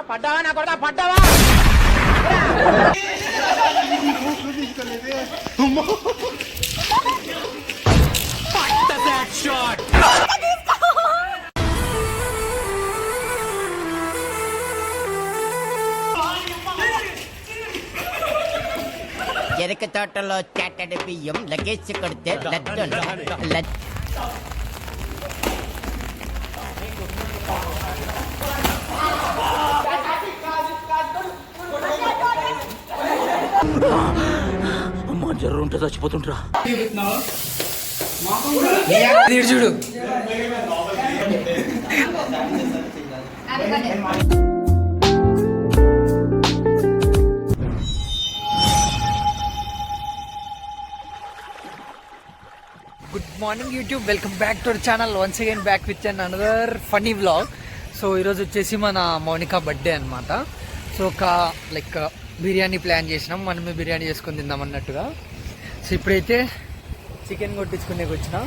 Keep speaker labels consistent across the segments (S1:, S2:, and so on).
S1: పడ్డావా నా కొడతా పడ్డావా
S2: చెరుకు తోటలో చాటడి బియ్యం లగేజ్ కొడితే
S1: అమ్మా జర్ర ఉంటే చచ్చిపోతుంటరా
S3: చూడు. Good morning YouTube, welcome back to our channel. Once again back with an another funny vlog. So ఈరోజు వచ్చేసి మన మౌనిక బర్త్డే అనమాట. సో ఒక లైక్ బిర్యానీ ప్లాన్ చేసినాం, మనమే బిర్యానీ చేసుకొని తిందాం అన్నట్టుగా. సో ఇప్పుడైతే చికెన్ కొట్టించుకునే వచ్చినాం.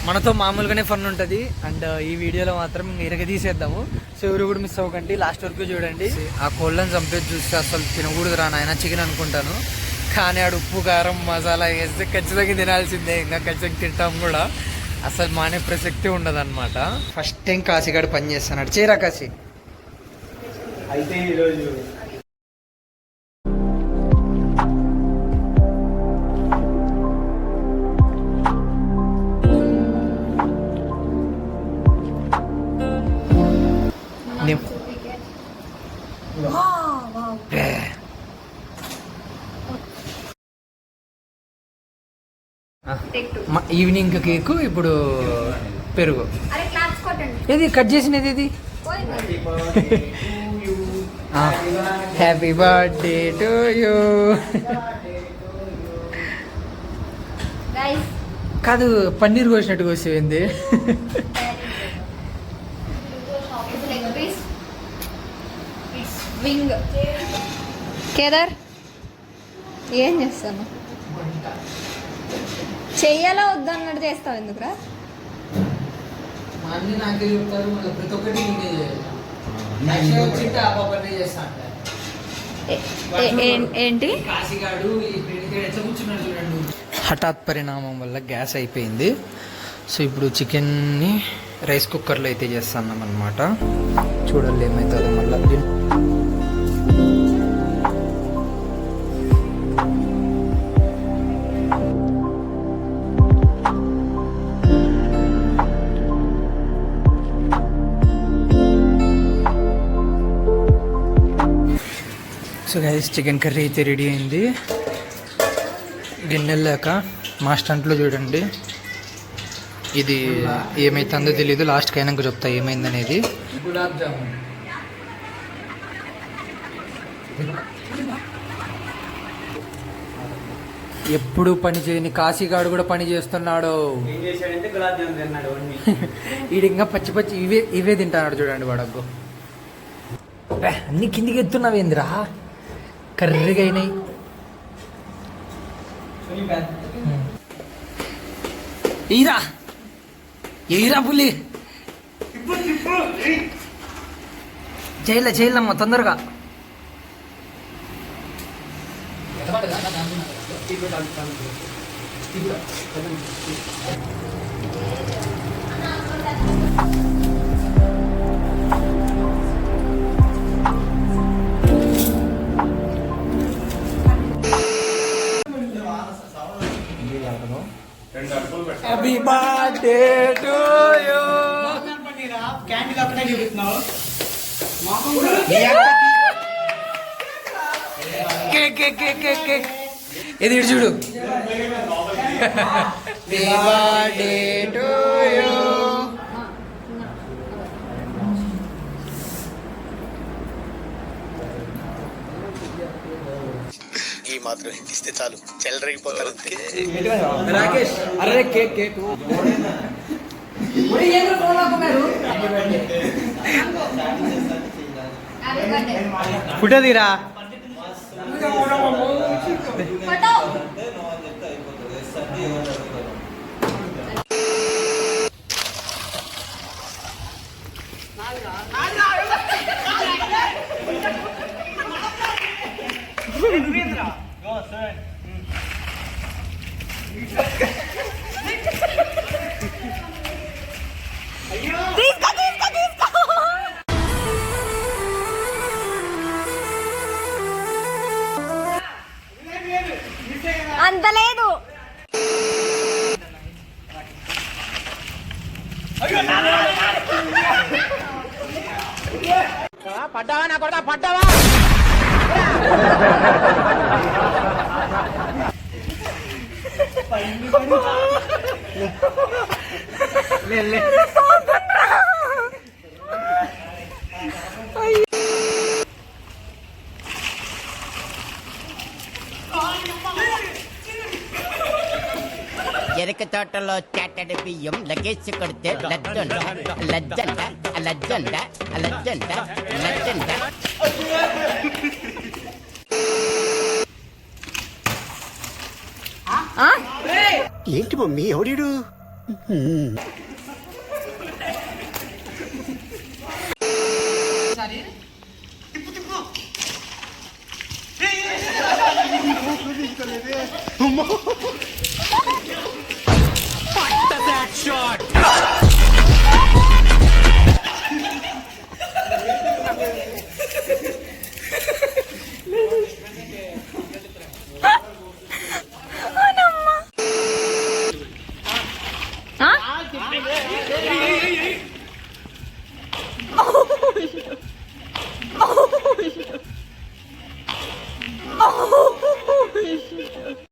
S3: మనతో మామూలుగానే ఫన్ ఉంటుంది అండ్ ఈ వీడియోలో మాత్రం తీసేద్దాము. సో ఎవరు కూడా మిస్ అవ్వకండి, లాస్ట్ వరకు చూడండి. ఆ కోళ్ళని చంపేది చూస్తే అసలు తినకూడదు రా నాయన చికెన్ అనుకుంటాను, కానీ ఆడు ఉప్పు కారం మసాలా వేస్తే ఖచ్చితంగా తినాల్సిందే, ఇంకా ఖచ్చితంగా తింటాం కూడా. అసలు మానే ప్రసక్తి ఉండదు అనమాట. ఫస్ట్ టైం కాశీగాడు పని చేస్తున్నాడు. చేరా కాశీ.
S4: అయితే ఈరోజు
S3: ఈవినింగ్ కేక్, ఇప్పుడు పెరుగు. ఏది కట్ చేసినది? ఇది హ్యాపీ బర్త్డే టు యూ. కాదు, పన్నీర్ కోసినట్టు కోసేది.
S5: కేదార్ ఏం చేస్తాను? చెయ్యాలా వద్దన్నట్టు చేస్తావు ఎందుకురా?
S3: నాకే చెప్తారు ప్రతి ఒక్కటి
S5: ఏంటి?
S3: కాశీగాడు ఎట్లా కూర్చున్నాడు చూడండి. హఠాత్ పరిణామం వల్ల గ్యాస్ అయిపోయింది. సో ఇప్పుడు చికెన్ని రైస్ కుక్కర్లో అయితే చేస్తున్నాం అనమాట. చూడాలి ఏమవుతుందో మళ్ళీ. సో గైస్, చికెన్ కర్రీ అయితే రెడీ అయింది. గిన్నెల్లాక మా స్టంట్లో చూడండి, ఇది ఏమైతుందో తెలీదు, లాస్ట్కి అయినాక చెప్తా ఏమైందనేది. గులాబ్ జామున్ ఎప్పుడు పని చేయని కాశీగాడు కూడా పని చేస్తున్నాడు. వీడు ఇంకా పచ్చి పచ్చి ఇవే తింటాడు చూడండి వాడబ్బు. అన్ని కిందికి ఎత్తున్నావేందిరా, కర్రీగా అయినాయి. ఈరా ఏరా పులి, చేయలేమ్మా తొందరగా. Happy birthday to you.
S4: Candle అక్కడే చూపిస్తున్నావు.
S3: Cake cake cake cake cake ఇది చూడు. Happy birthday to you.
S6: ఈ మాత్రం ఇస్తే చాలు, చెల్లరగిపోతారు.
S3: రాకేష్ అరే కేక్ కేక్
S4: ఫోటో తీరా.
S1: పడ్డావా నా కొడతా పడ్డావా
S2: ఎరక తోటలో చెట్టడి బియ్యం లగేసి కొడితే లజ్జంట లజ్జంట లజ్జంట లజ్జంట లజ్జంట.
S6: ఏంటి మమ్మీ ఎవడీడు?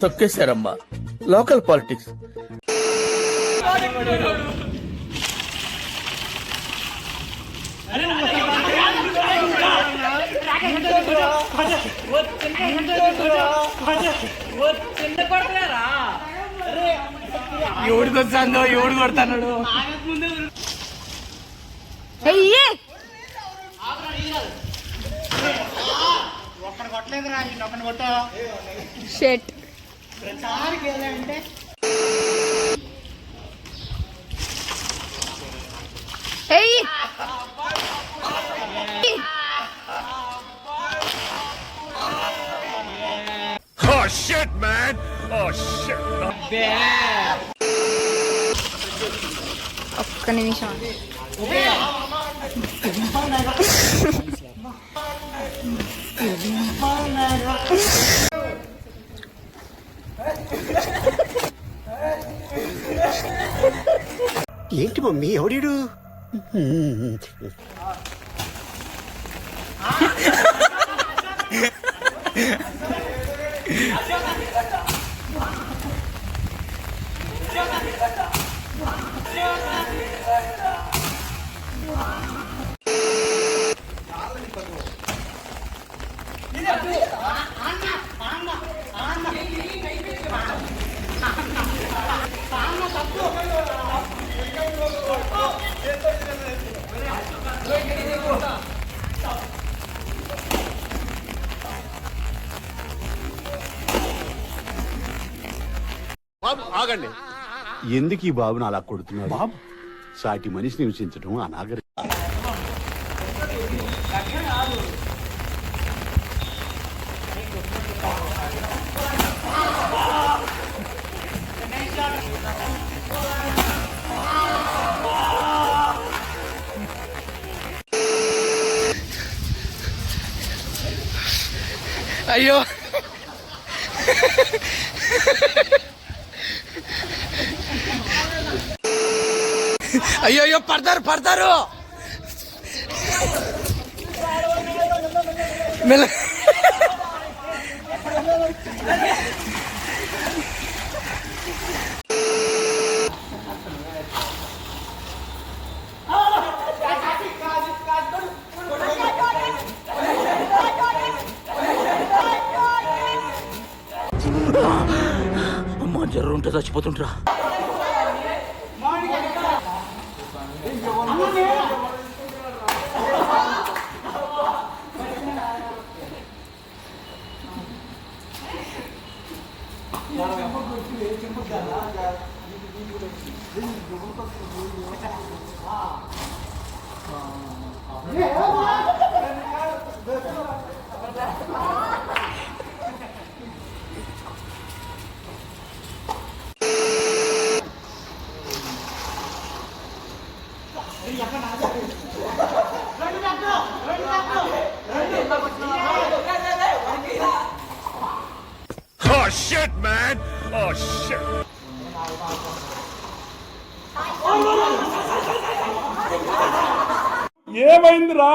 S1: తొక్కేశారమ్మా లోకల్ పాలిటిక్స్.
S4: ఎవడికి వచ్చాందో ఎవడు కొడతాడు. ఒక్కడు కొట్టలేదురా, ఒక్కడు కొట్టా.
S5: షెట్ ఏయ్ ఒక్క నిమిషం.
S6: ఏంటి మమ్మీ ఎవడీడు?
S7: బాబు ఆగండి. ఎందుకు ఈ బాబును అలా కొడుతున్నారు? బాబు సాటి మనిషిని హింసించడం అనాగరి.
S3: అయ్యో అయ్యో అయ్యో పడతారు పడతారు.
S1: అమ్మా జ్వరం ఉంటే చచ్చిపోతుంటరా.
S7: Oh shit, man! Oh shit!
S4: ఏమైందిరా?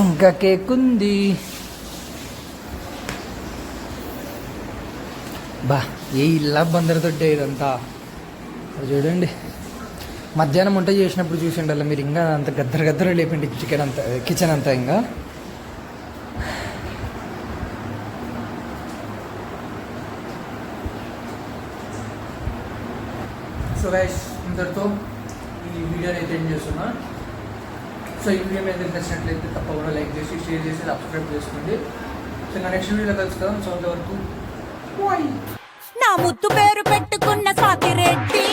S3: ఇంకా కేక్ ఉంది. బా ఏ ఇల్లా బందరతోటే ఇదంతా. అది చూడండి, మధ్యాహ్నం వంట చేసినప్పుడు చూసిండాల మీరు. ఇంకా అంత గద్దర గద్దర లేపండి చికెన్ అంతా, కిచెన్ అంతా. ఇంకా సో గైస్, ఇంతటితో ఈ వీడియోని అయితే ఎండ్ చేస్తున్నా. సో ఈ వీడియో మీద నచ్చినట్లయితే తప్పకుండా లైక్ చేసి, షేర్ చేసి, సబ్స్క్రైబ్ చేసుకోండి. సో ఇంకా నెక్స్ట్ వీడియోలో కలుసుకుందాం. సో అంతవరకు
S8: నా ముద్దు పేరు పెట్టుకున్న సాకిరెడ్డి